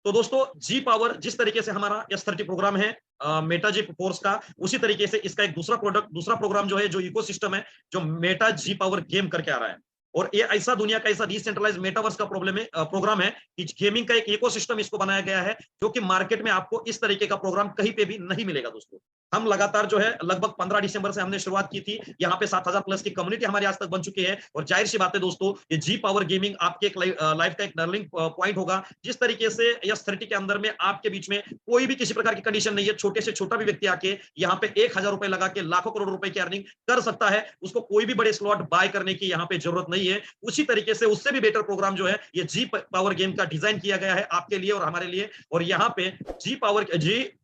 तो दोस्तों जी पावर जिस तरीके से हमारा S30 प्रोग्राम है मेटा जी फोर्स का, उसी तरीके से इसका एक दूसरा प्रोग्राम जो है, जो इकोसिस्टम है, जो मेटा जी पावर गेम करके आ रहा है। और ये ऐसा दुनिया का ऐसा डिसेंट्रलाइज मेटावर्स का प्रोग्राम है कि गेमिंग का एक इकोसिस्टम इसको बनाया गया है, जो कि मार्केट में आपको इस तरीके का प्रोग्राम कहीं पे भी नहीं मिलेगा दोस्तों। हम लगातार जो है लगभग 15 दिसंबर से हमने शुरुआत की थी। यहाँ पे 7,000 प्लस की कम्युनिटी हमारी आज तक बन चुकी है। और जाहिर सी बात है दोस्तों, ये जी पावर गेमिंग आपके एक लाइफ का एक टर्निंग पॉइंट होगा। जिस तरीके से S30 के अंदर में आपके बीच में कोई भी किसी प्रकार की कंडीशन नहीं है, छोटे से छोटा भी व्यक्ति आके यहाँ पे 1,000 रुपए लगा के लाखों करोड़ रुपए की अर्निंग कर सकता है। उसको कोई भी बड़े स्लॉट बाय करने की यहाँ पे जरूरत नहीं है। उसी तरीके से उससे भी बेटर प्रोग्राम जो है, ये जी पावर गेम का डिजाइन किया गया है आपके लिए और हमारे लिए। और यहाँ पे जी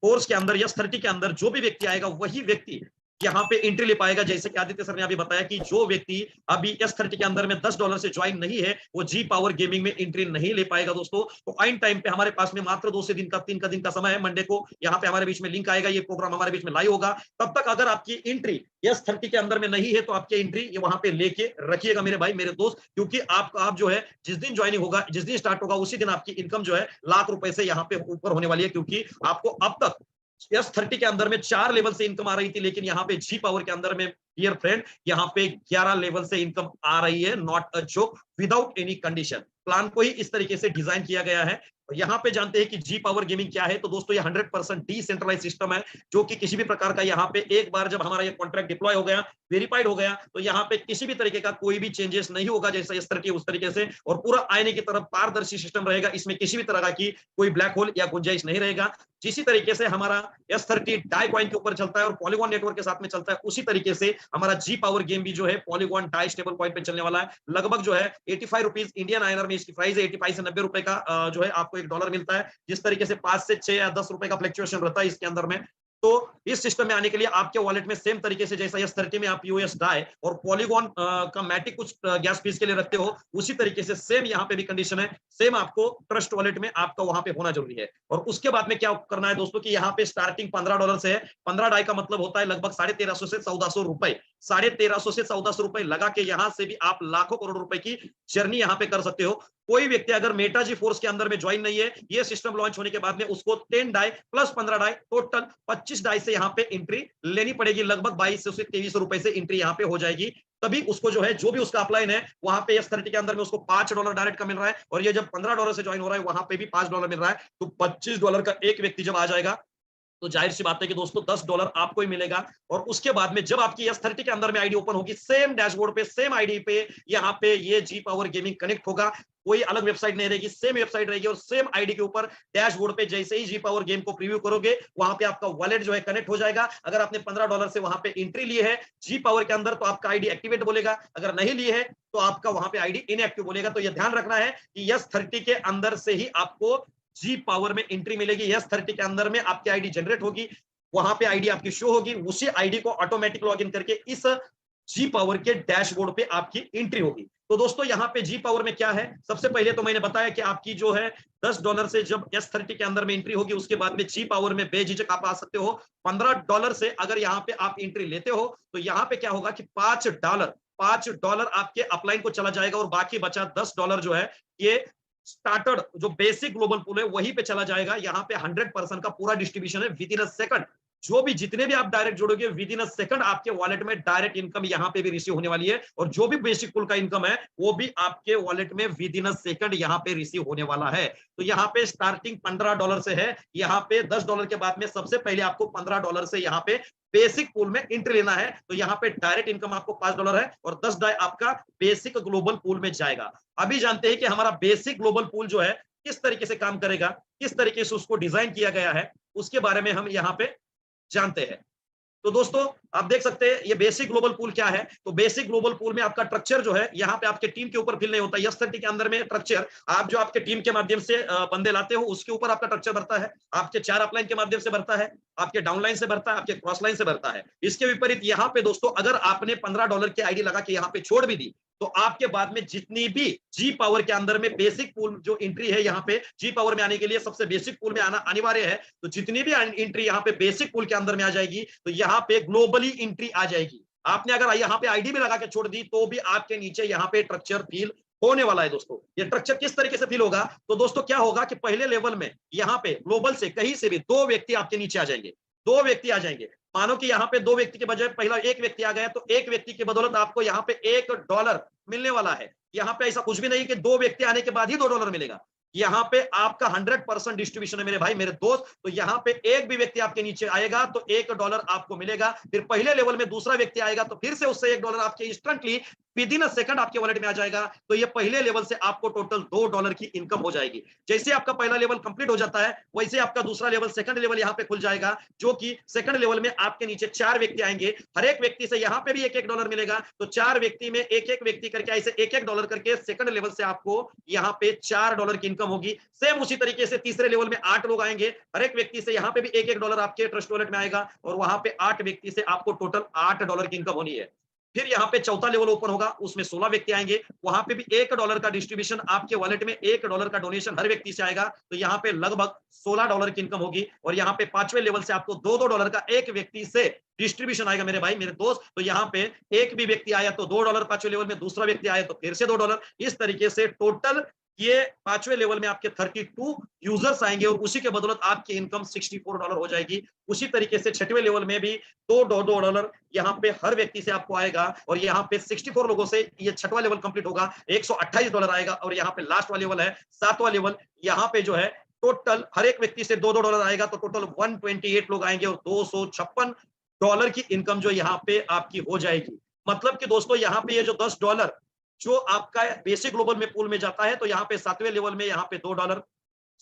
फोर्स के अंदर S30 के अंदर जो भी व्यक्ति आएगा, वही व्यक्ति यहाँ पे एंट्री ले पाएगा। जैसे कि आदित्य सर ने अभी बताया कि जो व्यक्ति अभी S30 के अंदर में $10 से ज्वाइन नहीं है, वो जी पावर गेमिंग में एंट्री नहीं ले पाएगा दोस्तों। तो आइन टाइम पे हमारे पास में मात्र 2 से 3 का दिन का समय है। मंडे को यहाँ पे हमारे बीच में लिंक आएगा, ये प्रोग्राम हमारे बीच में लाइव होगा। तब तक अगर आपकी एंट्री S30 के अंदर में नहीं है, तो आपकी एंट्री ये वहां पे लेके रखिएगा मेरे भाई मेरे दोस्त, क्योंकि आप जो है जिस दिन ज्वाइनिंग होगा, जिस दिन स्टार्ट होगा, उसी दिन आपकी इनकम जो है लाख रुपए से यहाँ पे ऊपर होने वाली है। क्योंकि आपको अब तक S30 के अंदर में 4 लेवल से इनकम आ रही थी, लेकिन यहाँ पे जी पावर के अंदर में डियर फ्रेंड यहाँ पे 11 लेवल से इनकम आ रही है। Not a joke, without any condition. Plan को ही इस तरीके से डिजाइन किया गया है। यहाँ पे जानते हैं कि जी पावर गेमिंग क्या है। तो दोस्तों ये 100% डिसेंट्रलाइज सिस्टम है, जो कि किसी भी प्रकार का यहाँ पे एक बार जब हमारा ये कॉन्ट्रैक्ट डिप्लॉय हो गया, वेरीफाइड हो गया, तो यहाँ पे किसी भी तरीके का कोई भी चेंजेस नहीं होगा, जैसे इस तरह की उस तरीके से। और पूरा आईने की तरफ पारदर्शी सिस्टम रहेगा, इसमें किसी भी तरह की कोई ब्लैक होल या गुंजाइश नहीं रहेगा। जिसी तरीके से हमारा S30 डाई कॉइन के ऊपर चलता है और पॉलीगॉन नेटवर्क के साथ में चलता है, उसी तरीके से हमारा जी पावर गेम भी जो है पॉलीगॉन डाई स्टेबल कॉइन पे चलने वाला है। लगभग जो है 85 रुपीज इंडियन आईएनआर में इसकी प्राइस है। 85 से 90 रुपए का जो है आपको $1 मिलता है। जिस तरीके से 5 से 6 या 10 रुपए का फ्लक्चुएशन रहता है इसके अंदर में। तो इस सिस्टम में आने के लिए आपके वॉलेट में सेम तरीके से जैसा S30 में आप यूएस डाई और पॉलीगॉन का मैटिक कुछ गैस फीस के लिए रखते हो, उसी तरीके से सेम यहाँ पे भी कंडीशन है। सेम आपको ट्रस्ट वॉलेट में आपका वहां पे होना जरूरी है। और उसके बाद में क्या करना है दोस्तों, कि यहाँ पे स्टार्टिंग $15 से है। 15 डाई का मतलब होता है लगभग 1350 से 1400 रुपए। 1350 से 1400 रुपए लगा के यहाँ से भी आप लाखों करोड़ रुपए की जर्नी यहाँ पे कर सकते हो। कोई व्यक्ति अगर मेटा जी फोर्स के अंदर में ज्वाइन नहीं है, ये सिस्टम लॉन्च होने के बाद में उसको 10 die plus 15 die total 25 die से यहाँ पे एंट्री लेनी पड़ेगी। लगभग 2200 से 2300 रुपए से एंट्री यहाँ पे हो जाएगी। तभी उसको जो है, जो भी उसका अपलाइन है, वहां पे S30 के अंदर में उसको $5 डायरेक्ट का मिल रहा है। और ये जब $15 से ज्वाइन हो रहा है, वहां पे भी $5 मिल रहा है। तो $25 का एक व्यक्ति जब आ जाएगा, तो जाहिर सी बात है कि दोस्तों $10 आपको ही मिलेगा। और उसके बाद में जब आपकी S30 के अंदर में आईडी ओपन होगी, सेम डैशबोर्ड पे सेम आईडी पे यहाँ पे ये जी पावर गेमिंग कनेक्ट होगा। कोई अलग वेबसाइट नहीं रहेगी, सेम वेबसाइट रहेगी। और सेम आईडी के ऊपर डैशबोर्ड पे जैसे ही जी पावर गेम को प्रीव्यू करोगे, वहां पे आपका वॉलेट जो है कनेक्ट हो जाएगा। अगर आपने $15 से वहां पे एंट्री ली है जी पावर के अंदर, तो आपका आईडी एक्टिवेट बोलेगा। अगर नहीं ली है तो आपका वहां पे आईडी इनएक्टिव बोलेगा। तो यह ध्यान रखना है कि S30 के अंदर से ही आपको जी पावर में एंट्री मिलेगी। S30 के अंदर में आपकी आईडी जनरेट होगी, वहां पे आईडी आपकी शो होगी। उसी आईडी को ऑटोमेटिक लॉगिन करके इस जी पावर के डैशबोर्ड पे आपकी एंट्री होगी। तो दोस्तों यहाँ पे जी पावर में क्या है, सबसे पहले तो मैंने बताया कि आपकी जो है $10 से जब S30 के अंदर में एंट्री होगी, उसके बाद में जी पावर में बेझिझक आप आ सकते हो। $15 से अगर यहाँ पे आप एंट्री लेते हो, तो यहाँ पे क्या होगा कि $5 आपके अपलाइन को चला जाएगा। और बाकी बचा $10 जो है, ये स्टार्टर्ड जो बेसिक ग्लोबल पूल है वहीं पे चला जाएगा। यहाँ पे 100% का पूरा डिस्ट्रीब्यूशन है। विद इन अ सेकंड जो भी जितने भी आप डायरेक्ट जोड़ोगे, विद इन अ सेकंड आपके वॉलेट में डायरेक्ट इनकम यहाँ पे भी रिसीव होने वाली है। और जो भी बेसिक पूल का इनकम है, वो भी आपके वॉलेट में विद इन अ सेकंड यहाँ पे रिसीव होने वाला है। तो यहाँ पे स्टार्टिंग $15 से है। यहाँ पे $10 के बाद में सबसे पहले आपको $15 से यहाँ पे बेसिक पूल में एंट्री लेना है। तो यहाँ पे डायरेक्ट इनकम आपको $5 है और 10 डाई आपका बेसिक ग्लोबल पूल में जाएगा। अभी जानते हैं कि हमारा बेसिक ग्लोबल पूल जो है किस तरीके से काम करेगा, किस तरीके से उसको डिजाइन किया गया है, उसके बारे में हम यहाँ पे जानते हैं। तो दोस्तों आप देख सकते हैं ये बेसिक ग्लोबल पूल क्या है। तो बेसिक ग्लोबल पूल में आपका स्ट्रक्चर जो है, यहाँ पे आपके टीम के ऊपर फिल नहीं होता है। S30 के अंदर में स्ट्रक्चर आप जो आपके टीम के माध्यम से बंदे लाते हो, उसके ऊपर आपका स्ट्रक्चर बढ़ता है। आपके 4 अपलाइन के माध्यम से बढ़ता है, आपके डाउनलाइन से बढ़ता है, आपके क्रॉस लाइन से बढ़ता है। इसके विपरीत यहाँ पे दोस्तों, अगर आपने $15 की आईडी लगा के यहाँ पे छोड़ भी दी, तो आपके बाद में जितनी भी जी पावर के अंदर में बेसिक पूल जो एंट्री है, यहाँ पे जी पावर में आने के लिए सबसे बेसिक पूल में आना अनिवार्य है। तो जितनी भी एंट्री यहाँ पे बेसिक पूल के अंदर में आ जाएगी, तो यहाँ पे ग्लोबली एंट्री आ जाएगी। आपने अगर यहाँ पे आईडी भी लगा के छोड़ दी, तो भी आपके नीचे यहाँ पे स्ट्रक्चर फिल होने वाला है दोस्तों। ये स्ट्रक्चर किस तरीके से फील होगा, तो दोस्तों क्या होगा कि पहले लेवल में यहाँ पे ग्लोबल से कहीं से भी दो व्यक्ति आपके नीचे आ जाएंगे, दो व्यक्ति आ जाएंगे। मानो कि यहाँ पे दो व्यक्ति के बजाय पहला एक व्यक्ति आ गया, तो एक व्यक्ति की बदौलत आपको यहाँ पे $1 मिलने वाला है। यहाँ पे ऐसा कुछ भी नहीं कि दो व्यक्ति आने के बाद ही $2 मिलेगा। यहाँ पे आपका 100% डिस्ट्रीब्यूशन है मेरे भाई मेरे दोस्त। तो यहाँ पे एक भी व्यक्ति आपके नीचे आएगा तो $1 आपको मिलेगा। फिर पहले लेवल में दूसरा व्यक्ति आएगा तो फिर से उससे $1 आपके instantly with in a second आपके वॉलेट में आ जाएगा। तो ये पहले लेवल से आपको टोटल $2 की इनकम हो जाएगी। जैसे आपका पहला लेवल कंप्लीट हो जाता है वैसे आपका दूसरा लेवल, सेकंड लेवल यहाँ पे खुल जाएगा, जो कि सेकंड लेवल में आपके नीचे 4 व्यक्ति आएंगे। हर एक व्यक्ति से यहाँ पे भी $1 मिलेगा। तो 4 व्यक्ति में एक व्यक्ति करके ऐसे $1 करके सेकंड लेवल से आपको यहाँ पे $4 की इनकम होगी। सेम उसी तरीके से तीसरे लेवल में 8 लोग आएंगे, हर एक व्यक्ति से यहाँ पे भी $1 आपके ट्रस्ट वॉलेट में आएगा और वहां पे 8 व्यक्ति से आपको टोटल $8 की इनकम होनी है। फिर यहाँ पे चौथा लेवल ओपन होगा, उसमें 16 व्यक्ति आएंगे, वहां पे भी $1 का डिस्ट्रीब्यूशन आपके वॉलेट में, $1 का डोनेशन हर व्यक्ति से आएगा। तो यहाँ पे लगभग $16 की इनकम होगी। और यहाँ पे 5वें लेवल से आपको $2 का एक व्यक्ति से डिस्ट्रीब्यूशन आएगा मेरे भाई मेरे दोस्त। तो यहाँ पे एक भी व्यक्ति आया तो $2 5वें लेवल में, दूसरा व्यक्ति आया तो फिर से $2। इस तरीके से टोटल ये 5वें लेवल में आपके 32 यूजर्स आएंगे और उसी के बदौलत आपकी इनकम $64 हो जाएगी। उसी तरीके से 6वें लेवल में भी $2 यहाँ पे हर व्यक्ति से आपको आएगा और यहाँ पे 64 लोगों से ये 6वां लेवल कंप्लीट होगा, $128 आएगा। और यहाँ पे लास्ट वाला लेवल है 7वां लेवल, यहाँ पे जो है टोटल हर एक व्यक्ति से $2 आएगा तो टोटल 128 लोग आएंगे और $256 की इनकम जो यहाँ पे आपकी हो जाएगी। मतलब कि दोस्तों यहाँ पे ये जो $10 जो आपका बेसिक ग्लोबल में पूल में जाता है, तो यहाँ पे 7वें लेवल में यहाँ पे $2,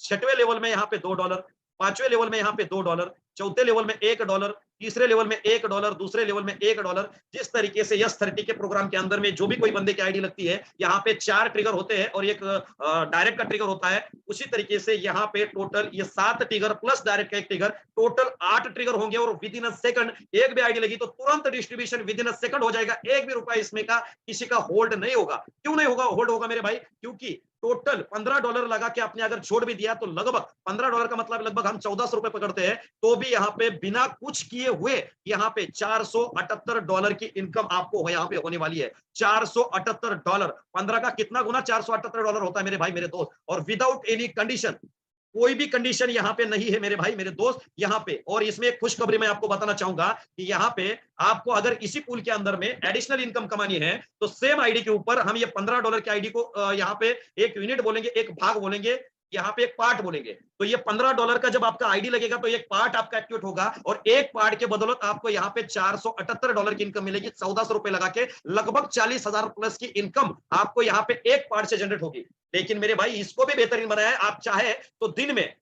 6वें लेवल में यहाँ पे $2, 5वें लेवल में यहाँ पे $2, चौथे लेवल में $1, तीसरे लेवल में $1, दूसरे लेवल में $1। जिस तरीके से यस 30 के प्रोग्राम के अंदर में जो भी कोई बंदे की आईडी लगती है, यहाँ पे 4 ट्रिगर होते हैं और एक डायरेक्ट का ट्रिगर होता है। उसी तरीके से यहाँ पे टोटल ये 7 ट्रिगर प्लस डायरेक्ट का एक ट्रिगर, टोटल 8 ट्रिगर होंगे और विद इन अ सेकंड एक भी आईडी लगी तो तुरंत distribution with in a second हो जाएगा। एक भी रुपया इसमें का किसी का होल्ड नहीं होगा। क्यों नहीं होगा होल्ड होगा मेरे भाई, क्योंकि टोटल $15 लगा के आपने अगर छोड़ भी दिया तो लगभग $15 का मतलब लगभग हम 1400 रुपए पकड़ते हैं, तो भी यहाँ पे बिना कुछ किए हुए यहाँ पे $478 की इनकम आपको यहाँ पे होने वाली है। $478, 15 का कितना गुना, $478 होता है मेरे भाई मेरे दोस्त। और विदाउट एनी कंडीशन, कोई भी कंडीशन यहाँ पे नहीं है मेरे भाई मेरे दोस्त यहाँ पे। और इसमें एक खुशखबरी मैं आपको बताना चाहूंगा कि यहाँ पे आपको अगर इसी पूल के अंदर में एडिशनल इनकम कमानी है तो सेम आईडी के ऊपर हम ये $15 की आईडी को यहाँ पे एक यूनिट बोलेंगे, एक भाग बोलेंगे, यहाँ पे एक पार्ट बोलेंगे। तो ये $15 का जब आपका आईडी लगेगा तो एक पार्ट आपका एक्टिवेट होगा और एक पार्ट के बदौलत आपको यहाँ पे $478 की इनकम मिलेगी। 1400 रुपए लगा के लगभग 40,000 प्लस की इनकम आपको यहाँ पे एक पार्ट से जनरेट होगी। लेकिन मेरे भाई इसको भी बेहतरीन बनाया है, आप चाहे तो दिन में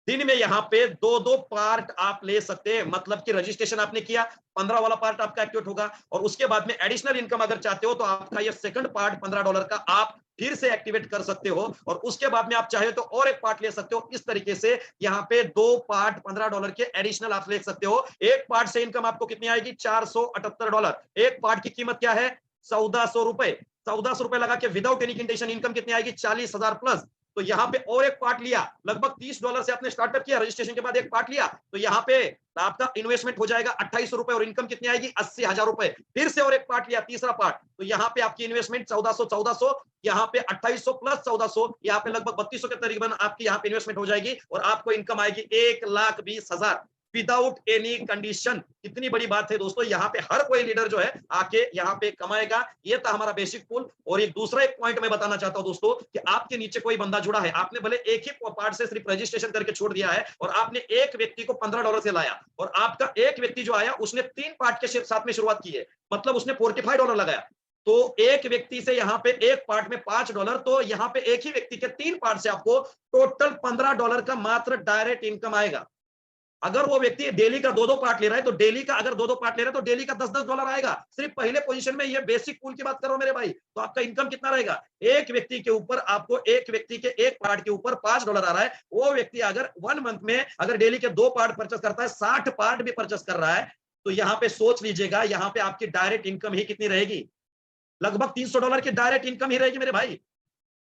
यहाँ पे 2-2 पार्ट आप ले सकते हैं। मतलब कि रजिस्ट्रेशन आपने किया, 15 वाला पार्ट आपका एक्टिवेट होगा और उसके बाद में एडिशनल इनकम अगर चाहते हो तो आपका ये सेकंड पार्ट $15 का आप फिर से एक्टिवेट कर सकते हो और उसके बाद में आप चाहे तो और एक पार्ट ले सकते हो। इस तरीके से यहाँ पे 2 पार्ट $15 के एडिशनल आप ले सकते हो। एक पार्ट से इनकम आपको कितनी आएगी, $478। एक पार्ट की कीमत क्या है, 1400 रुपए। 1400 रुपए लगा के विदाउट एनी कंडीशन इनकम कितनी आएगी, 40,000 प्लस। तो यहाँ पे और एक पार्ट लिया, लगभग $30 से आपने स्टार्टअप किया, रजिस्ट्रेशन के बाद एक पार्ट लिया तो यहाँ पे आपका इन्वेस्टमेंट हो जाएगा 2800 रुपए और इनकम कितनी आएगी, 80,000 रुपए। फिर से और एक पार्ट लिया, तीसरा पार्ट, तो यहाँ पे आपकी इन्वेस्टमेंट 1400, यहाँ पे 2800 प्लस 1400, यहाँ पे लगभग 3200 के तकरीबन आपकी यहाँ पे इन्वेस्टमेंट हो जाएगी और आपको इनकम आएगी 1,20,000 विदाउट एनी कंडीशन। कितनी बड़ी बात है दोस्तों, यहाँ पे हर कोई लीडर जो है आके यहाँ पे कमाएगा। ये था हमारा बेसिक पूल। और एक दूसरा एक पॉइंट मैं बताना चाहता हूं दोस्तों कि आपके नीचे कोई बंदा जुड़ा है, आपने भले एक ही पार्ट से सिर्फ रजिस्ट्रेशन करके छोड़ दिया है और आपने एक व्यक्ति को $15 से लाया और आपका एक व्यक्ति जो आया उसने 3 पार्ट के साथ में शुरुआत की है, मतलब उसने $45 लगाया। तो एक व्यक्ति से यहाँ पे एक पार्ट में $5, तो यहाँ पे एक ही व्यक्ति के 3 पार्ट से आपको टोटल $15 का मात्र डायरेक्ट इनकम आएगा। अगर वो व्यक्ति डेली का 2-2 पार्ट ले रहा है तो डेली का अगर 2-2 पार्ट ले रहा है तो डेली का $10-10 आएगा। सिर्फ पहले पोजीशन में ये बेसिक पूल की बात करो मेरे भाई, तो आपका इनकम कितना रहेगा, एक व्यक्ति के ऊपर आपको एक व्यक्ति के एक पार्ट के ऊपर $5 आ रहा है। वो व्यक्ति अगर 1 मंथ में अगर डेली के 2 पार्ट परचेस करता है, 60 पार्ट भी परचेस कर रहा है, तो यहाँ पे सोच लीजिएगा यहाँ पे आपकी डायरेक्ट इनकम ही कितनी रहेगी, लगभग $300 की डायरेक्ट इनकम ही रहेगी मेरे भाई।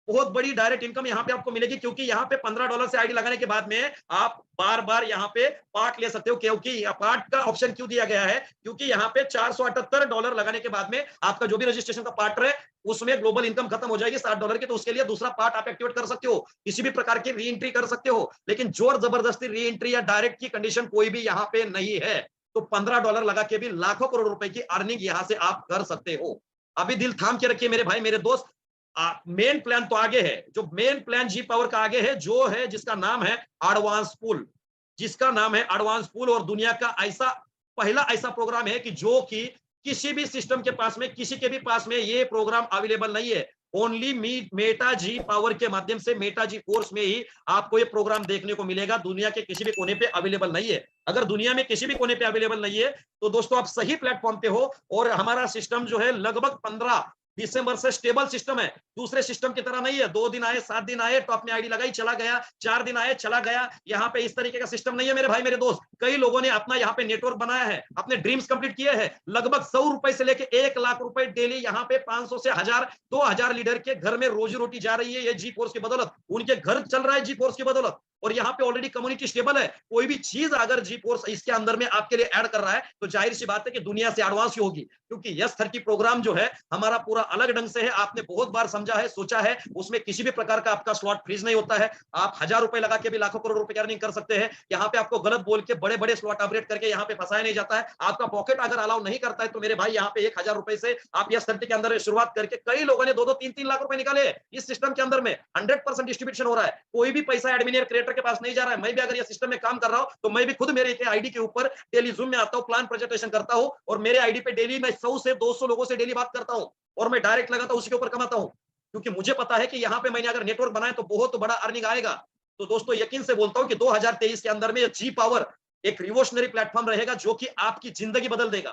बहुत बड़ी डायरेक्ट इनकम यहाँ पे आपको मिलेगी, क्योंकि यहाँ पे $15 से आईडी लगाने के बाद में आप बार बार यहाँ पे पार्ट ले सकते हो। क्योंकि पार्ट का ऑप्शन क्यों दिया गया है, क्योंकि यहाँ पे $478 लगाने के बाद में आपका जो भी रजिस्ट्रेशन का पार्ट है उसमें ग्लोबल इनकम खत्म हो जाएगी $60 की, तो उसके लिए दूसरा पार्ट आप एक्टिवेट कर सकते हो, किसी भी प्रकार की री एंट्री कर सकते हो। लेकिन जोर जबरदस्ती री एंट्री या डायरेक्ट की कंडीशन कोई भी यहाँ पे नहीं है। तो $15 लगा के भी लाखों करोड़ रुपए की अर्निंग यहां से आप कर सकते हो। अभी दिल थाम के रखिए मेरे भाई मेरे दोस्त, मेन प्लान तो आगे है। जो मेन प्लान जी पावर का आगे है, जो है जिसका नाम है एडवांस पूल, जिसका नाम है एडवांस पूल। और दुनिया का ऐसा पहला ऐसा प्रोग्राम है कि जो कि किसी भी सिस्टम के पास में, किसी के भी पास में ये प्रोग्राम अवेलेबल नहीं है। ओनली मेटा जी पावर के माध्यम से, मेटा जी फोर्स में ही आपको ये प्रोग्राम देखने को मिलेगा। दुनिया के किसी भी कोने पे अवेलेबल नहीं है। अगर दुनिया में किसी भी कोने पे अवेलेबल नहीं है तो दोस्तों आप सही प्लेटफॉर्म पे हो। और हमारा सिस्टम जो है लगभग 15 दिसंबर से स्टेबल सिस्टम है। दूसरे सिस्टम की तरह नहीं है, 2 दिन आए 7 दिन आए टॉप में आईडी लगाई चला गया, 4 दिन आए चला गया। यहाँ पे इस तरीके का सिस्टम नहीं है मेरे भाई मेरे दोस्त। कई लोगों ने अपना यहाँ पे नेटवर्क बनाया है, अपने ड्रीम्स कंप्लीट किए हैं। लगभग 100 रुपए से लेके 1 लाख रुपए डेली यहाँ पे 500 से 1000 2000 लीडर के घर में रोजी रोटी जा रही है, ये जी फोर्स की बदौलत। उनके घर चल रहा है जी फोर्स की बदौलत। और यहाँ पे ऑलरेडी कम्युनिटी स्टेबल है। कोई भी चीज अगर जी फोर्स इसके अंदर में आपके लिए ऐड कर रहा है तो जाहिर सी बात है कि दुनिया से एडवांस ही होगी। क्योंकि S30 प्रोग्राम जो है हमारा पूरा अलग ढंग से है। आपने बहुत बार समझा है, सोचा है, उसमें किसी भी प्रकार का आपका स्लॉट फ्रीज नहीं होता है। आप 1000 रुपए लगा के भी लाखों करोड़ रुपए की अर्निंग कर सकते हैं। यहाँ पे आपको गलत बोल के बड़े बड़े स्लॉट अपग्रेड करके यहाँ पे फंसाया नहीं जाता है। आपका पॉकेट अगर अलाउ नहीं करता है तो मेरे भाई यहाँ पे 1000 रुपए से आप S30 के अंदर शुरुआत करके कई लोगों ने 2-2 3-3 लाख रुपए निकाले इस सिस्टम के अंदर में। 100% डिस्ट्रीब्यूशन हो रहा है। कोई भी पैसा एडमिन क्रिएटर के पास नहीं जा रहा है। मैं भी अगर ये सिस्टम में काम कर रहा हूं तो मैं भी खुद मेरे आईडी के ऊपर डेली जूम में आता हूं, प्लान प्रेजेंटेशन करता हूं और मेरे आईडी पे डेली मैं 100 से 200 लोगों से डेली बात करता हूं और मैं डायरेक्ट लगाता हूं, उसी के ऊपर कमाता हूं। क्योंकि मुझे पता है कि यहाँ पे मैंने अगर नेटवर्क बनाया तो बहुत बड़ा अर्निंग आएगा। तो दोस्तों यकीन से बोलता हूं कि 2023 के अंदर में जी पावर एक रिवोल्यूशनरी प्लेटफॉर्म रहेगा जो कि आपकी जिंदगी बदल देगा।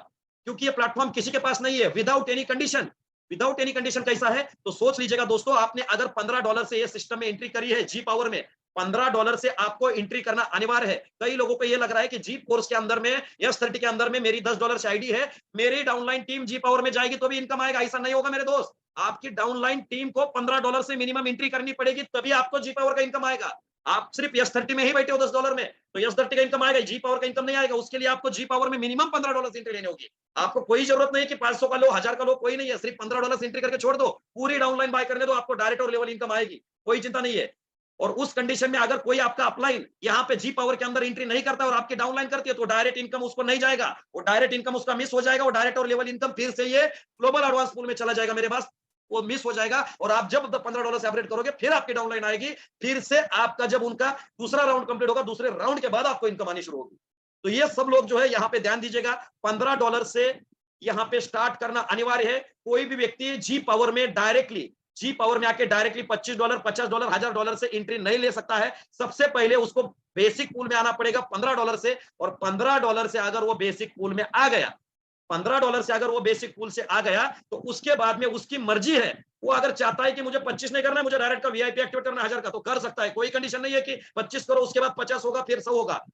क्योंकि ये प्लेटफॉर्म किसी के पास नहीं है without any condition. Without any condition कैसा है तो सोच लीजिएगा दोस्तों, आपने अगर $15 से ये सिस्टम में एंट्री करी है जी पावर में, $15 से आपको एंट्री करना अनिवार्य है। कई लोगों को ये लग रहा है कि जी फोर्स के अंदर में, S30 के अंदर में मेरी $10 से आईडी है, मेरी डाउनलाइन टीम जी पावर में जाएगी तो भी इनकम आएगा। ऐसा नहीं होगा मेरे दोस्त। आपकी डाउनलाइन टीम को $15 से मिनिमम एंट्री करनी पड़ेगी, तभी आपको जी पावर का इनकम आएगा। आप सिर्फ S30 में ही बैठे हो $10 में तो S30 का इनकम आएगा, जी पावर का इनकम नहीं आएगा। उसके लिए आपको जी पावर में मिनिमम $15 एंट्री लेनी होगी। आपको कोई जरूरत नहीं कि 500 का लो, 1000 का लो, कोई नहीं है। सिर्फ $15 एंट्री करके छोड़ दो, पूरी डाउनलाइन बाय करने दो, आपको डायरेक्ट और लेवल इनकम आएगी, कोई चिंता नहीं है। और उस कंडीशन में अगर कोई आपका अपलाइन यहाँ पे जी पावर के अंदर एंट्री नहीं करता और आपकी डाउनलाइन करती है तो डायरेक्ट इनकम उसको नहीं जाएगा, वो डायरेक्ट इनकम उसका मिस हो जाएगा। वो डायरेक्ट और लेवल इनकम फिर से ये ग्लोबल एडवांस पूल में चला जाएगा मेरे पास, वो मिस हो जाएगा। और आप जब $15 से अपग्रेड करोगे फिर आपकी डाउनलाइन आएगी, फिर से आपका जब उनका दूसरा राउंड कंप्लीट होगा, दूसरे राउंड के बाद आपको इनकम आनी शुरू होगी। तो ये सब लोग जो है यहाँ पे ध्यान दीजिएगा, $15 से यहाँ पे स्टार्ट करना अनिवार्य है। कोई भी व्यक्ति जी पावर में डायरेक्टली, जी पावर में आके डायरेक्टली $25 $50 $1000 से एंट्री नहीं ले सकता है। सबसे पहले उसको बेसिक पूल में आना पड़ेगा $15 से। और $15 से अगर वो बेसिक पूल में आ गया, $15 से अगर वो बेसिक पूल से आ गया तो उसके बाद में उसकी मर्जी है। वो अगर चाहता है कि मुझे 25 नहीं करना है, मुझे डायरेक्ट का वीआईपी एक्टिवेट करना 1000 का, तो कर सकता है। कोई कंडीशन नहीं है कि 25 करो उसके बाद 50 होगा फिर 100 होगा।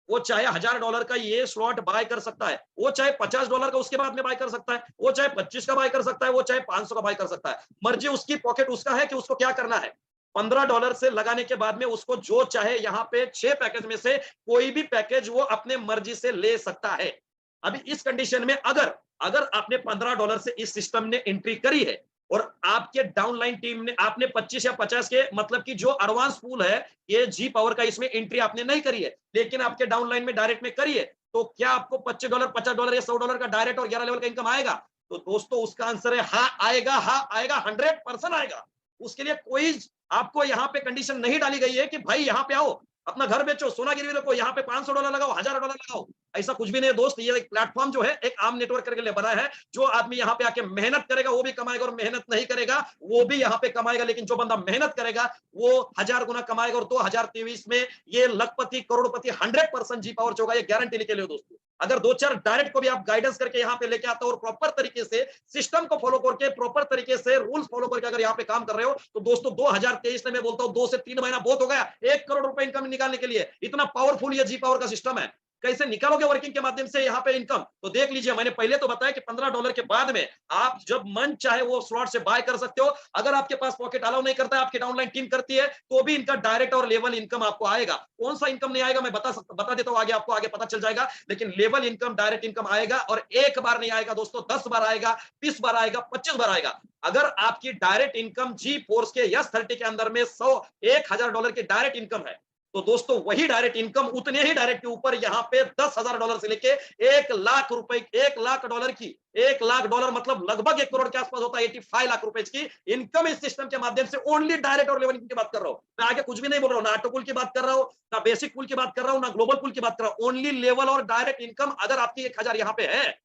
वो चाहे $1000 का ये स्लॉट बाय कर सकता है, वो चाहे $50 का उसके बाद में बाय कर सकता है, वो चाहे 25 का बाय कर सकता है, वो चाहे 500 का बाय कर सकता है। मर्जी उसकी, पॉकेट उसका है कि उसको क्या करना है। $15 से लगाने के बाद में उसको जो चाहे यहाँ पे 6 पैकेज में से कोई भी पैकेज वो अपने मर्जी से ले सकता है। अभी इस कंडीशन में अगर अगर आपने $15 से इस सिस्टम ने एंट्री करी है और आपके डाउनलाइन टीम ने, आपने 25 या 50 के मतलब कि जो एडवांस पूल है ये जी पावर का, इसमें एंट्री आपने नहीं करी है लेकिन आपके डाउनलाइन में डायरेक्ट में करी है, तो क्या आपको $25 $50 या $100 का डायरेक्ट और 11 लेवल का इनकम आएगा? तो दोस्तों उसका आंसर है हाँ आएगा, हाँ आएगा, 100% आएगा। उसके लिए कोई आपको यहाँ पे कंडीशन नहीं डाली गई है कि भाई यहाँ पे आओ, अपना घर बेचो, सोना गिरवी रखो, यहाँ पे $500 लगाओ, $1000 लगाओ। ऐसा कुछ भी नहीं है दोस्त। ये एक प्लेटफॉर्म जो है एक आम नेटवर्क के लिए बना है। जो आदमी यहाँ पे आके मेहनत करेगा वो भी कमाएगा और मेहनत नहीं करेगा वो भी यहाँ पे कमाएगा। लेकिन जो बंदा मेहनत करेगा वो 1000 गुना कमाएगा। और 2023 में ये लखपति करोड़पति 100% जी पावर होगा, ये गारंटी लेके लियो दोस्तों। अगर 2-4 डायरेक्ट को भी आप गाइडेंस करके यहाँ पे लेके आता हो और प्रॉपर तरीके से सिस्टम को फॉलो करके, प्रॉपर तरीके से रूल्स फॉलो करके अगर यहाँ पे काम कर रहे हो तो दोस्तों 2023 में मैं बोलता हूँ 2 से 3 महीना बहुत हो गया 1 करोड़ रुपए इनकम निकालने के लिए। इतना पावरफुल ये जी पावर का सिस्टम है। कैसे निकालोगे वर्किंग के माध्यम से यहाँ पे इनकम? तो देख लीजिए, मैंने पहले तो बताया कि $15 के बाद में आप जब मन चाहे वो स्लॉट से बाय कर सकते हो। अगर आपके पास पॉकेट अलाउ नहीं करता है, आपकी डाउनलाइन टीम करती है, तो भी इनका डायरेक्ट और लेवल इनकम आपको आएगा। कौन सा इनकम नहीं आएगा मैं बता देता हूँ, आगे आपको आगे पता चल जाएगा। लेकिन लेवल इनकम, डायरेक्ट इनकम आएगा, और एक बार नहीं आएगा दोस्तों, 10 बार आएगा, 20 बार आएगा, 25 बार आएगा। अगर आपकी डायरेक्ट इनकम जी फोर्स के S30 के अंदर में $1,000 की डायरेक्ट इनकम है, तो दोस्तों वही डायरेक्ट इनकम उतने ही डायरेक्ट के ऊपर यहाँ पे $10,000 से लेके 1 लाख रुपए, $1 लाख की, $1 लाख मतलब लगभग 1 करोड़ के आसपास होता है, 85 लाख रुपए की इनकम इस सिस्टम के माध्यम से ओनली डायरेक्ट और लेवल की बात कर रहा हूं। मैं आगे कुछ भी नहीं बोल रहा हूं, ना ऑटो पुल की बात कर रहा हूं, ना बेसिक पुल की बात कर रहा हूं, ना ग्लोबल पुल की बात कर रहा हूं। ओनली लेवल और डायरेक्ट इनकम अगर आपकी 1,000 यहाँ पे है,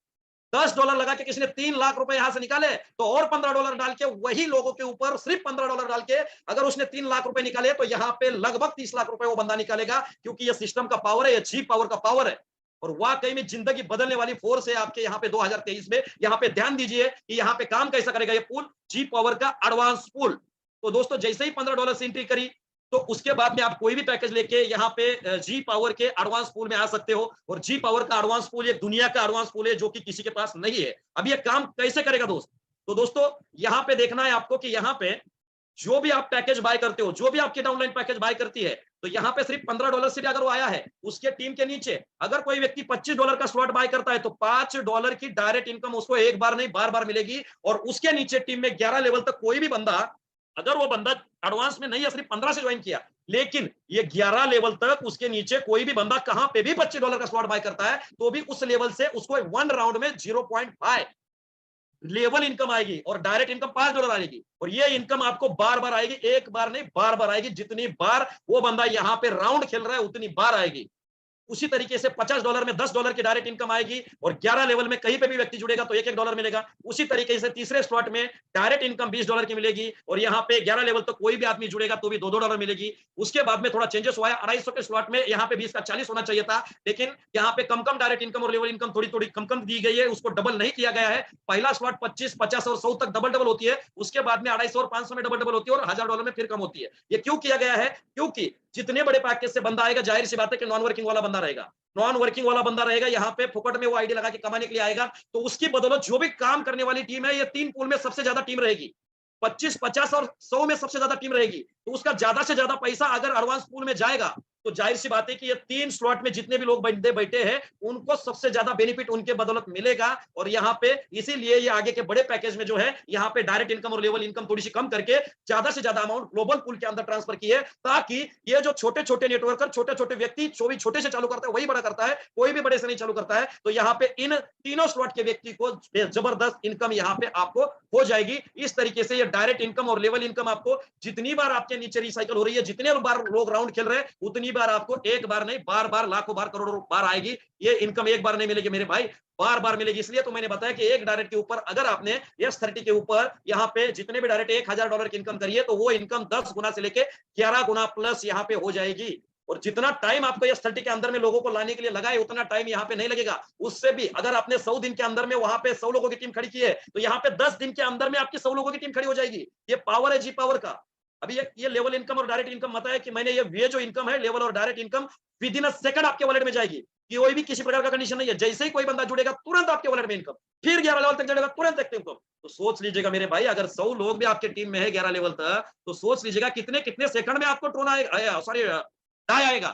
$10 लगा के किसी ने 3 लाख रुपए यहां से निकाले, तो और $15 डाल के वही लोगों के ऊपर सिर्फ $15 डाल के अगर उसने 3 लाख रुपए निकाले, तो यहाँ पे लगभग 30 लाख रुपए वो बंदा निकालेगा, क्योंकि ये सिस्टम का पावर है, ये जी पावर का पावर है। और वाकई में जिंदगी बदलने वाली फोर्स है आपके यहाँ पे 2023 में। यहाँ पे ध्यान दीजिए कि यहाँ पे काम कैसा करेगा ये पूल, जी पावर का एडवांस पूल। तो दोस्तों जैसे ही $15 से एंट्री करी, तो उसके बाद में आप कोई भी पैकेज लेके यहाँ पे जी पावर के एडवांस पूल में आ सकते हो। और जी पावर का एडवांस पूल एक दुनिया का एडवांस पूल है जो कि किसी के पास नहीं है। अब ये काम कैसे करेगा दोस्त? तो दोस्तों यहाँ पे देखना है आपको कि यहाँ पे जो भी आप पैकेज बाय करते हो, जो भी आपकी डाउनलाइन पैकेज बाय करती है, तो यहाँ पे सिर्फ $15 से भी अगर वो आया है, उसके टीम के नीचे अगर कोई व्यक्ति $25 का स्लॉट बाय करता है, तो $5 की डायरेक्ट इनकम उसको एक बार नहीं बार बार मिलेगी। और उसके नीचे टीम में 11 लेवल तक कोई भी बंदा, अगर वो बंदा एडवांस में नहीं है, सिर्फ 15 से ज्वाइन किया, लेकिन ये 11 लेवल तक उसके नीचे कोई भी बंदा कहां पे भी $25 का स्लॉट बाय करता है, तो भी उस लेवल से उसको 1 राउंड में 0.5 लेवल इनकम आएगी और डायरेक्ट इनकम $5 आएगी। और ये इनकम आपको बार बार आएगी, एक बार नहीं बार बार आएगी। जितनी बार वो बंदा यहाँ पे राउंड खेल रहा है उतनी बार आएगी। उसी तरीके से $50 में $10 की डायरेक्ट इनकम आएगी, और 11 लेवल में कहीं पे भी व्यक्ति जुड़ेगा तो $1 मिलेगा। उसी तरीके से तीसरे स्लॉट में डायरेक्ट इनकम $20 की मिलेगी, और यहाँ पे 11 लेवल तो कोई भी आदमी जुड़ेगा तो भी $2 मिलेगी। उसके बाद में थोड़ा चेंजेस हुआ है, 250 के स्लॉट में यहाँ पे 20 का 40 होना चाहिए था, लेकिन यहाँ पे कम कम डायरेक्ट इनकम और लेवल इनकम थोड़ी थोड़ी कम कम दी गई है, उसको डबल नहीं किया गया है। पहला स्लॉट 25, 50 और 100 तक डबल होती है, उसके बाद में 250 और 500 में डबल होती है, और $1,000 में फिर कम होती है। ये क्यों किया गया है? क्योंकि जितने बड़े पैकेज से बंदा आएगा, जाहिर सी बात है कि नॉन वर्किंग वाला बंदा रहेगा। नॉन वर्किंग वाला बंदा रहेगा, यहाँ पे फुकट में वो आईडी लगा के कमाने के लिए आएगा, तो उसकी बदौलत जो भी काम करने वाली टीम है, ये 3 पूल में सबसे ज्यादा टीम रहेगी। 25, 50 और 100 में सबसे ज्यादा टीम रहेगी, तो उसका ज्यादा से ज्यादा पैसा अगर एडवांस पूल में जाएगा, तो जाहिर सी बात है कि ये 3 स्लॉट में जितने भी लोग बैठे हैं, उनको सबसे ज्यादा बेनिफिट उनके बदौलत मिलेगा। और यहाँ पे इसीलिए ये आगे के बड़े पैकेज में जो है, यहाँ पे डायरेक्ट इनकम और लेवल इनकम थोड़ी सी कम करके ज्यादा से ज्यादा अमाउंट ग्लोबल पूल के अंदर ट्रांसफर की है, ताकि ये जो छोटे छोटे नेटवर्कर, छोटे छोटे व्यक्ति जो भी छोटे से चालू करता है वही बड़ा करता है, कोई भी बड़े से नहीं चालू करता है। तो यहाँ पे इन तीनों स्लॉट के व्यक्ति को जबरदस्त इनकम यहाँ पे आपको हो जाएगी। इस तरीके से ये डायरेक्ट इनकम और लेवल इनकम आपको जितनी बार आपके नीचे रिसाइकल हो रही है, जितने बार लोग राउंड खेल रहे हैं, उतनी बार आपको एक बार नहीं बार बार, लाखों बार, करोड़ों बार आएगी। ये इनकम एक बार नहीं मिलेगी मेरे भाई, बार बार मिलेगी। इसलिए तो मैंने बताया कि एक डायरेक्ट के ऊपर अगर आपने S30 के ऊपर यहाँ पे जितने भी डायरेक्ट $1,000 की इनकम करिए, तो वो इनकम 10 गुना से लेके 11 गुना प्लस यहाँ पे हो जाएगी। और जितना टाइम आपको S30 के अंदर में लोगों को लाने के लिए लगा है, उतना टाइम यहाँ पे नहीं लगेगा। उससे भी अगर आपने 100 दिन के अंदर में वहां पे 100 लोगों की टीम खड़ी की है, तो यहाँ पे 10 दिन के अंदर में आपकी 100 लोगों की टीम खड़ी हो जाएगी। ये पावर है जी पावर का। अभी ये लेवल इनकम और डायरेक्ट इनकम बताया कि मैंने ये जो इनकम है, लेवल और direct income with in a second आपके वॉलेट में जाएगी। कोई भी किसी प्रकार का कंडीशन नहीं है, जैसे ही कोई बंदा जुड़ेगा तुरंत आपके वॉलेट में इनकम, फिर 11 लेवल तक जुड़ेगा तुरंत इनकम। तो सोच लीजिएगा मेरे भाई, अगर 100 लोग भी आपके टीम में है 11 लेवल तक, तो सोच लीजिएगा कितने कितने सेकंड में आपको ट्रोन आएगा, सॉरी डाई आएगा,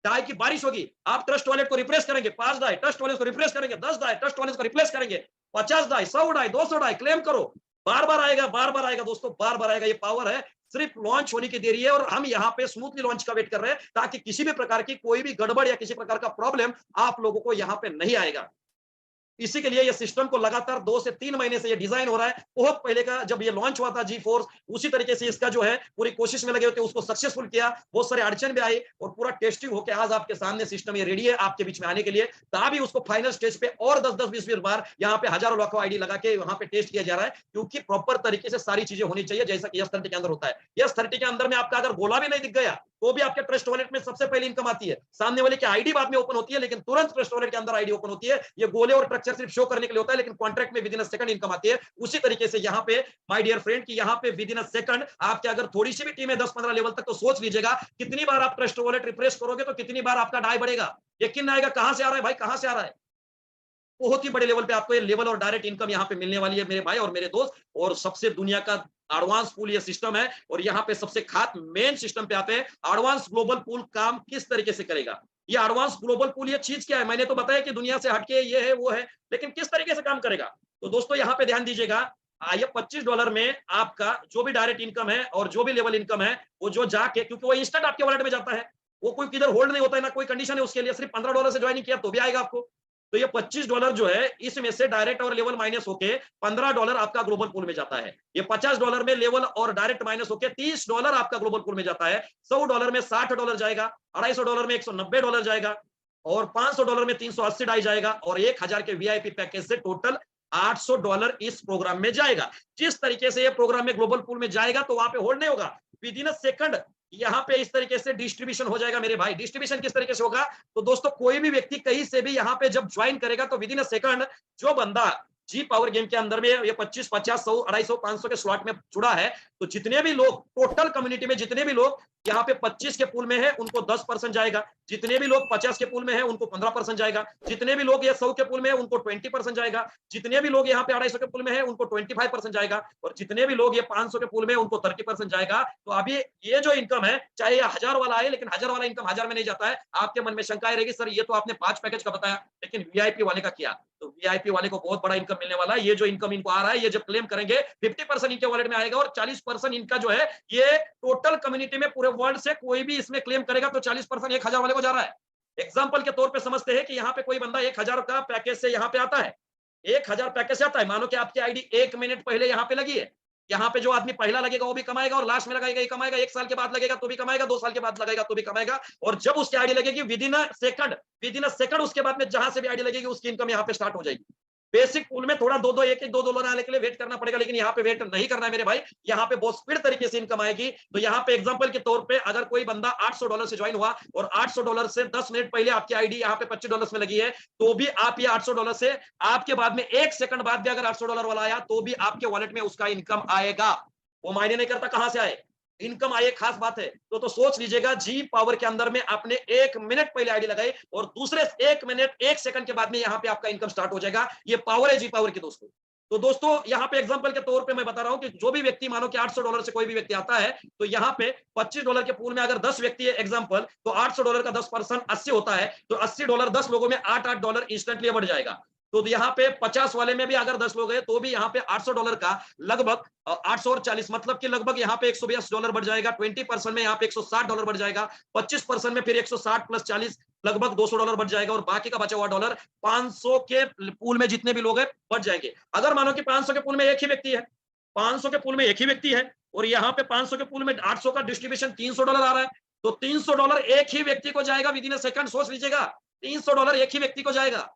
डाई की बारिश होगी। आप ट्रस्ट वॉलेट को रिफ्रेश करेंगे, 5 डाई ट्रस्ट वॉलेट को रिफ्रेश करेंगे, 10 डाई ट्रस्ट वॉलेट को रिप्लेस करेंगे, 50 डाई, 100 डाई, 200 डाई, क्लेम करो, बार बार आएगा, बार बार आएगा दोस्तों, बार बार आएगा। ये पावर है, सिर्फ लॉन्च होने की देरी है, और हम यहाँ पे स्मूथली लॉन्च का वेट कर रहे हैं, ताकि किसी भी प्रकार की कोई भी गड़बड़ या किसी प्रकार का प्रॉब्लम आप लोगों को यहाँ पे नहीं आएगा। इसी के लिए ये सिस्टम को लगातार 2 से 3 महीने से ये डिजाइन हो रहा है। बहुत पहले का जब ये लॉन्च हुआ था जी फोर्स, उसी तरीके से इसका जो है पूरी कोशिश में लगे होते, उसको सक्सेसफुल किया, बहुत सारे अड़चन भी आई, और पूरा टेस्टिंग होकर आज आपके सामने सिस्टम ये रेडी है आपके बीच में आने के लिए। तभी उसको फाइनल स्टेज पे और 10-10, 20 बार यहाँ पे हजारों लाखों आईडी लगा के वहां पे टेस्ट किया जा रहा है, क्योंकि प्रॉपर तरीके से सारी चीजें होनी चाहिए, जैसा कि S30 के अंदर होता है। S30 के अंदर में आपका अगर गोला भी नहीं दिख गया, तो भी आपके ट्रस्ट वॉलेट में सबसे पहले इनकम आती है। सामने वाले की आईडी बाद में ओपन होती है, लेकिन तुरंत ट्रस्ट वॉलेट के अंदर आईडी ओपन होती है। ये गोले और स्ट्रक्चर सिर्फ शो करने के लिए होता है, लेकिन कॉन्ट्रैक्ट में with in a second income आती है। उसी तरीके से यहाँ पे माय डियर फ्रेंड की यहाँ पे विद इन अ सेकंड आपके अगर थोड़ी सी भी टीम है 10-15 लेवल तक, तो सोच लीजिएगा कितनी बार आप ट्रस्ट वॉलेट रिफ्रेश करोगे तो कितनी बार आपका डाई बढ़ेगा। यकीन नहीं आएगा कहां से आ रहा है भाई, कहां से आ रहा है। बहुत ही बड़े लेवल पे आपको ये लेवल और डायरेक्ट इनकम यहाँ पे मिलने वाली है मेरे भाई और मेरे दोस्त। और सबसे दुनिया का एडवांस पूल ये सिस्टम है। और यहाँ पे सबसे खास मेन सिस्टम पे आते हैं, एडवांस ग्लोबल पूल काम किस तरीके से करेगा। ये एडवांस ग्लोबल पूल ये चीज क्या है, मैंने तो बताया कि दुनिया से हटके ये है वो है, लेकिन किस तरीके से काम करेगा। तो दोस्तों यहाँ पे ध्यान दीजिएगा, ये $25 में आपका जो भी डायरेक्ट इनकम है और जो भी लेवल इनकम है वो जो जाके, क्योंकि वो इंस्टेंट आपके वॉलेट में जाता है, वो कोई किधर होल्ड नहीं होता है, ना कोई कंडीशन है उसके लिए। सिर्फ $15 से ज्वाइन किया तो भी आएगा आपको। तो ये $25 जो है इसमें से डायरेक्ट और लेवल माइनस होके $15 आपका ग्लोबल पूल में जाता है। ये $50 में लेवल और डायरेक्ट माइनस होके $30 आपका ग्लोबल पूल में जाता है। $100 में $60 जाएगा, $250 में $190 जाएगा, और $500 में $380 जाएगा, और 1000 के वीआईपी पैकेज से टोटल $800 इस प्रोग्राम में जाएगा। जिस तरीके से ये प्रोग्राम में ग्लोबल पूल में जाएगा तो वहां पे होल्ड नहीं होगा, विद इन अ सेकंड यहाँ पे इस तरीके से डिस्ट्रीब्यूशन हो जाएगा मेरे भाई। डिस्ट्रीब्यूशन किस तरीके से होगा, तो दोस्तों कोई भी व्यक्ति कहीं से भी यहाँ पे जब ज्वाइन करेगा तो विद इन अ सेकंड जो बंदा जी पावर गेम के अंदर में ये 25, 50, 100, 250, 500 के स्लॉट में जुड़ा है, तो जितने भी लोग टोटल कम्युनिटी में जितने भी लोग यहाँ पे 25 के पूल में है उनको 10% जाएगा, जितने भी लोग 50 के पूल में है उनको 15% जाएगा, जितने भी लोग ये 100 के पूल में है उनको 20% जाएगा, जितने भी लोग यहाँ पे 250 के पूल में है उनको 25% जाएगा, और जितने भी लोग ये 500 के पूल में है उनको 30% जाएगा। तो अभी ये जो इनकम है, चाहे ये 1000 वाला है, लेकिन 1000 वाला इनकम 1000 में नहीं जाता है। आपके मन में शंका रहेगी, सर ये तो आपने 5 पैकेज का बताया, लेकिन वीआईपी वाले का क्या। तो वीआईपी वाले को बहुत बड़ा इनकम मिलने वाला है। ये जो इनकम इनको आ रहा है, ये जब क्लेम करेंगे 50% इनके वॉलेट में आएगा, और 40% इनका जो है ये टोटल कम्युनिटी में पूरे वर्ल्ड से कोई भी इसमें क्लेम करेगा तो 40% 1000 वाले को जा रहा है। एग्जाम्पल के तौर पे समझते हैं कि यहाँ पे कोई बंदा 1000 का पैकेज से यहाँ पे आता है, 1000 पैकेज से आता है। मानो कि आपकी आईडी 1 मिनट पहले यहाँ पे लगी है, यहाँ पे जो आदमी पहला लगेगा वो भी कमाएगा, और लास्ट में लगाएगा ये कमाएगा, 1 साल के बाद लगेगा तो भी कमाएगा, 2 साल के बाद लगेगा तो भी कमाएगा। और जब उसकी आईडी लगेगी विद इन अ सेकंड उसके बाद में जहां से भी आईडी लगेगी उसकी इनकम यहाँ पे स्टार्ट हो जाएगी। बेसिक पूल में थोड़ा दो $1 आने के लिए वेट करना पड़ेगा, लेकिन यहाँ पे वेट नहीं करना है मेरे भाई। यहाँ पे बहुत स्पीड तरीके से इनकम आएगी। तो यहाँ पे एग्जांपल के तौर पे अगर कोई बंदा $800 से ज्वाइन हुआ और $800 से 10 मिनट पहले आपकी आईडी यहाँ पे $25 में लगी है, तो भी आप ये $800 से आपके बाद में 1 सेकंड बाद भी अगर $800 वाला आया तो भी आपके वॉलेट में उसका इनकम आएगा। वो मायने नहीं करता कहां से आए, इनकम आए, खास बात है। तो सोच लीजिएगा, जी पावर के अंदर में आपने 1 मिनट पहले आईडी लगाई और दूसरे 1 मिनट 1 सेकंड के बाद में यहाँ पे आपका इनकम स्टार्ट हो जाएगा। ये पावर है जी पावर की दोस्तों। तो दोस्तों यहाँ पे एग्जांपल के तौर पे मैं बता रहा हूं कि जो भी व्यक्ति, मानो कि $800 से कोई भी व्यक्ति आता है, तो यहाँ पे $25 के पूल में अगर 10 व्यक्ति है एग्जांपल, तो $800 का 10% 80 होता है, तो $80 10 लोगों में $8 इंस्टेंटली बढ़ जाएगा। तो यहाँ पे 50 वाले में भी अगर 10 लोग हैं तो भी यहाँ पे $800 का लगभग 800 और 40 मतलब कि लगभग यहाँ पे $182 बढ़ जाएगा। 20% में यहाँ पे $160 बढ़ जाएगा, 25% में फिर 160 प्लस 40 लगभग $200 बढ़ जाएगा, और बाकी का बचा हुआ डॉलर 500 के पूल में जितने भी लोग हैं बढ़ जाएंगे। अगर मानो कि 500 के पूल में एक ही व्यक्ति है, 500 के पूल में एक ही व्यक्ति है, और यहाँ पे 500 के पूल में 800 का डिस्ट्रीब्यूशन $300 आ रहा है, तो $300 एक ही व्यक्ति को जाएगा विद इन अ सेकंड। सोच लीजिएगा, $300 एक ही व्यक्ति को जाएगा।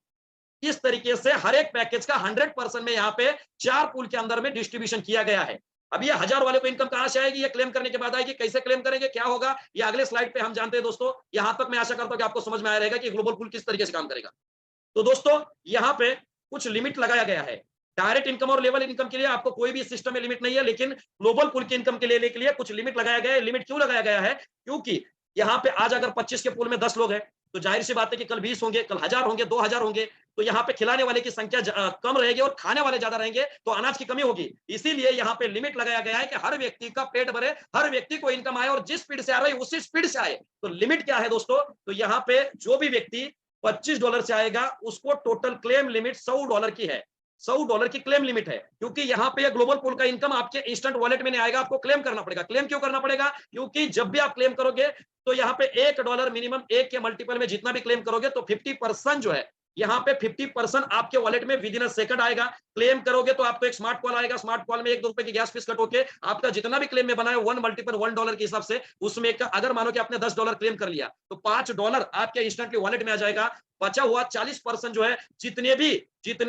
इस तरीके से हर एक पैकेज का 100% में यहाँ पे 4 पूल के अंदर में डिस्ट्रीब्यूशन किया गया है। अब ये 1000 वाले को इनकम कहां से आएगी, ये क्लेम करने के बाद आएगी। कैसे क्लेम करेंगे, क्या होगा, ये अगले स्लाइड पे हम जानते हैं दोस्तों। यहां तक मैं आशा करता हूं कि आपको समझ में आया रहेगा कि ग्लोबल पूल किस तरीके से काम करेगा। तो दोस्तों यहाँ पे कुछ लिमिट लगाया गया है। डायरेक्ट इनकम और लेवल इनकम के लिए आपको कोई भी सिस्टम में लिमिट नहीं है, लेकिन ग्लोबल पूल की इनकम के लिए कुछ लिमिट लगाया गया है। लिमिट क्यों लगाया गया है, क्योंकि यहाँ पे आज अगर 25 के पूल में 10 लोग हैं, तो जाहिर सी बात है कि कल 20 होंगे, कल 1000 होंगे, 2000 होंगे, तो यहाँ पे खिलाने वाले की संख्या कम रहेगी और खाने वाले ज्यादा रहेंगे, तो अनाज की कमी होगी। इसीलिए यहाँ पे लिमिट लगाया गया है कि हर व्यक्ति का पेट भरे, हर व्यक्ति को इनकम आए, और जिस स्पीड से आ रही है उसी स्पीड से आए। तो लिमिट क्या है दोस्तों, तो यहाँ पे जो भी व्यक्ति $25 से आएगा उसको टोटल क्लेम लिमिट $100 की है। $100 की क्लेम लिमिट है, क्योंकि यहाँ पे ग्लोबल पूल का इनकम आपके इंस्टेंट वॉलेट में नहीं आएगा, आपको क्लेम करना पड़ेगा। क्लेम क्यों करना पड़ेगा, क्योंकि जब भी आप क्लेम करोगे तो यहाँ पे $1 मिनिमम, 1 के मल्टीपल में जितना भी क्लेम करोगे तो 50% जो है यहाँ पे 50% आपके वॉलेट में विद इन अ सेकंड आएगा। क्लेम करोगे तो आपको एक स्मार्ट कॉल आएगा, स्मार्ट कॉल में 1-2 रुपए की गैस फीस कट होके आपका जितना भी क्लेम में बना है 1 मल्टीपल $1 के हिसाब से, उसमें अगर मानो कि आपने $10 क्लेम कर लिया तो $5 आपके इंस्टेंटली वॉलेट में आ जाएगा। बचा हुआ 40% जो है, जितने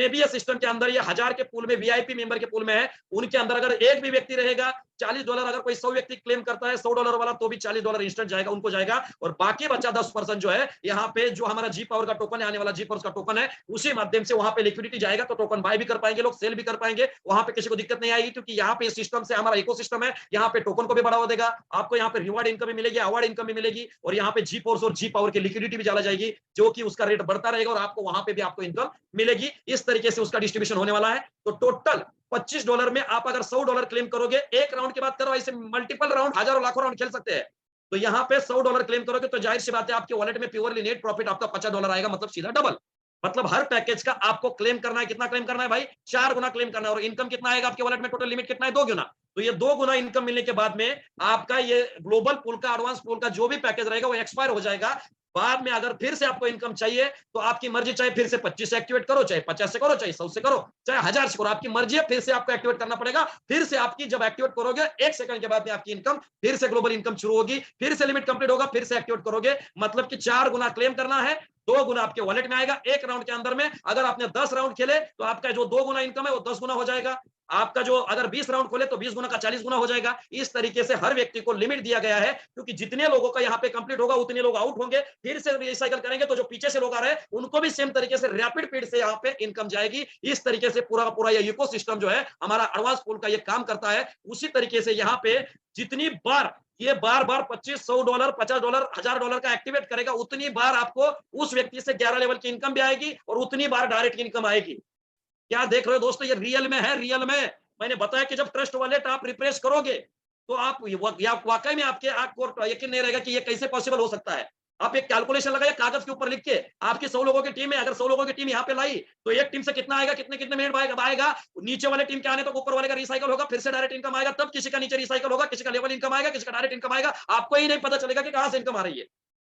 भी ये सिस्टम के अंदर ये 1000 के पूल में, वीआईपी मेंबर के पूल में है, उनके अंदर अगर एक भी व्यक्ति रहेगा, $40, अगर कोई 100 व्यक्ति क्लेम करता है $100 वाला, तो भी $40 इंस्टेंट जाएगा, उनको जाएगा। और बाकी बचा 10% जो है, यहाँ पे जो हमारा जी पावर का टोकन है, आने वाला जी पावर का टोकन है, उसी माध्यम से वहां पे लिक्विडिटी जाएगा, तो टोकन बाय भी कर पाएंगे लोग, सेल भी कर पाएंगे, वहां पे किसी को दिक्कत नहीं आएगी, क्योंकि यहाँ पे सिस्टम से हमारा इकोसिस्टम है, यहाँ पे टोकन को भी बढ़ावा देगा, आपको यहाँ पे रिवार्ड इनकम भी मिलेगी, अवार्ड इनकम भी मिलेगी, और यहाँ पे जी फोर्स और जी पावर की लिक्विडिटी भी डाला जाएगी, जो कि उसका रेट बढ़ता रहेगा, और आपको वहां पे भी आपको इनकम मिलेगी। इस तरीके से उसका डिस्ट्रीब्यूशन होने वाला है। तो टोटल $25 में आप अगर $100 क्लेम करोगे, एक राउंड की बात करो, ऐसे मल्टीपल राउंड, हजारों लाखों राउंड खेल सकते हैं। तो यहाँ पे $100 क्लेम करोगे, तो जाहिर सी बात है, आपके वॉलेट में प्योरली नेट प्रॉफिट आपका $50 आएगा, मतलब सीधा डबल। मतलब हर पैकेज का आपको क्लेम करना है, कितना क्लेम करना है भाई? 4 गुना क्लेम करना है। और इनकम कितना आएगा आपके वॉलेट में? टोटल लिमिट कितना है? 2 गुना। तो ये 2 गुना इनकम मिलने के बाद में आपका ये ग्लोबल पूल का, एडवांस पूल का जो भी पैकेज रहेगा, वो एक्सपायर हो जाएगा। बाद में अगर फिर से आपको इनकम चाहिए, तो आपकी मर्जी, चाहे फिर से 25 से एक्टिवेट करो, चाहे 50 से करो, चाहे 100 से करो, चाहे 1000 से करो, आपकी मर्जी है, फिर से आपको एक्टिवेट करना पड़ेगा। फिर से आपकी जब एक्टिवेट करोगे, 1 सेकंड के बाद में आपकी इनकम, फिर से ग्लोबल इनकम शुरू होगी, फिर से लिमिट कंप्लीट होगा, फिर से एक्टिवेट करोगे। मतलब कि 4 गुना क्लेम करना है, 2 गुना आपके वॉलेट में आएगा एक राउंड के अंदर में। अगर आपने 10 राउंड खेले, तो आपका जो 2 गुना इनकम है, वो 10 गुना हो जाएगा। आपका जो अगर 20 राउंड खोले, तो 20 गुना का 40 गुना हो जाएगा। इस तरीके से हर व्यक्ति को लिमिट दिया गया है, क्योंकि जितने लोगों का यहाँ पे कंप्लीट होगा, उतने लोग आउट होंगे, फिर से रिसाइकल करेंगे, तो जो पीछे से लोग आ रहे हैं, उनको भी सेम तरीके से रैपिड स्पीड से यहाँ पे इनकम जाएगी। इस तरीके से पूरा का पूरा ये इकोसिस्टम जो है हमारा एडवांस पूल का, ये काम करता है। उसी तरीके से यहाँ पे जितनी बार ये बार 25, $100, $50, $1000 का एक्टिवेट करेगा, उतनी बार आपको उस व्यक्ति से 11 लेवल की इनकम भी आएगी, और उतनी बार डायरेक्ट इनकम आएगी। क्या देख रहे हो दोस्तों? ये रियल में है, रियल में। मैंने बताया कि जब ट्रस्ट वॉलेट आप रिफ्रेश करोगे, तो आप वाकई में आपको यकीन नहीं रहेगा कि ये कैसे पॉसिबल हो सकता है। आप एक कैलकुलेशन लगाइए कागज के ऊपर लिख के, आपकी 100 लोगों की टीम है, अगर 100 लोगों की टीम यहाँ पे लाई, तो एक टीम से कितना आएगा, कितने कितने मिनट आएगा, नीचे वाले टीम के आने तक ऊपर वाले का रिसाइकल होगा, फिर से डायरेक्ट इनकम आएगा, तब किसी का नीचे रिसाइकल होगा, किसी का लेवल इनकम आएगा, किसी का डायरेक्ट इनकम आएगा, आपको ही नहीं पता चलेगा कि कहां से इनकम आ रही है।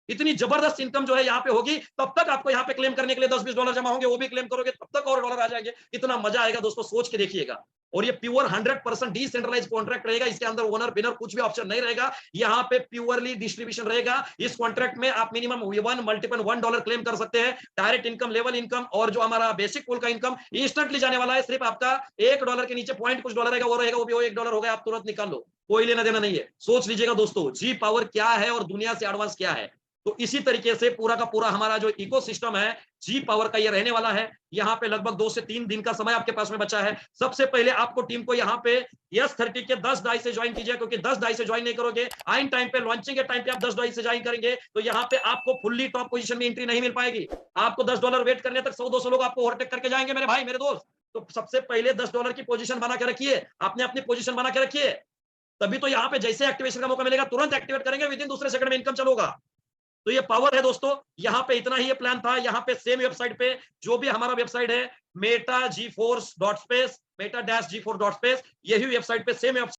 इतनी जबरदस्त इनकम जो है यहाँ पे होगी, तब तक आपको यहाँ पे क्लेम करने के लिए $10-20 जमा होंगे, वो भी क्लेम करोगे, तब तक और डॉलर आ जाएंगे। इतना मजा आएगा दोस्तों, सोच के देखिएगा। और ये प्योर 100% डिसेंट्रलाइज कॉन्ट्रैक्ट रहेगा, इसके अंदर ओनर बिनर कुछ भी ऑप्शन नहीं रहेगा, यहाँ पे प्योरली डिस्ट्रीब्यूशन रहेगा। इस कॉन्ट्रैक्ट में आप मिनिमम $1 क्लेम कर सकते हैं। डायरेक्ट इनकम, लेवल इनकम, और जो हमारा बेसिक पूल का इनकम इंस्टेंटली जाने वाला है। सिर्फ आपका $1 के नीचे पॉइंट कुछ डॉलर रहेगा, वो रहेगा, वो भी $1 होगा, आप तुरंत निकाल लो, कोई लेना देना नहीं है। सोच लीजिएगा दोस्तों, जी पावर क्या है और दुनिया से एडवांस क्या है। तो इसी तरीके से पूरा का पूरा हमारा जो इकोसिस्टम है, जी पावर का, ये रहने वाला है। यहाँ पे लगभग 2 से 3 दिन का समय आपके पास में बचा है। सबसे पहले आपको टीम को यहाँ पे S30 के 10 डाई से ज्वाइन कीजिए, क्योंकि 10 डाई से ज्वाइन नहीं करोगे, आइन टाइम पे, लॉन्चिंग के टाइम पे आप 10 डाई से ज्वाइन करेंगे, तो यहाँ पे आपको फुल्ली टॉप पोजीशन में एंट्री नहीं मिल पाएगी। आपको $10 वेट करने तक 100-200 लोग आपको ओवरटेक करके जाएंगे मेरे भाई, मेरे दोस्त। तो सबसे पहले $10 की पोजीशन बना के रखिए, आपने अपनी पोजीशन बना के रखिए, तभी तो यहाँ पे जैसे एक्टिवेशन का मौका मिलेगा, तुरंत एक्टिवेट करेंगे, विद इन दूसरे सेकंड में इनकम चलोगा। तो ये पावर है दोस्तों। यहाँ पे इतना ही ये प्लान था। यहाँ पे सेम वेबसाइट पे जो भी हमारा वेबसाइट है, meta-gforce.space, meta-gforce.space, यही वेबसाइट पे सेम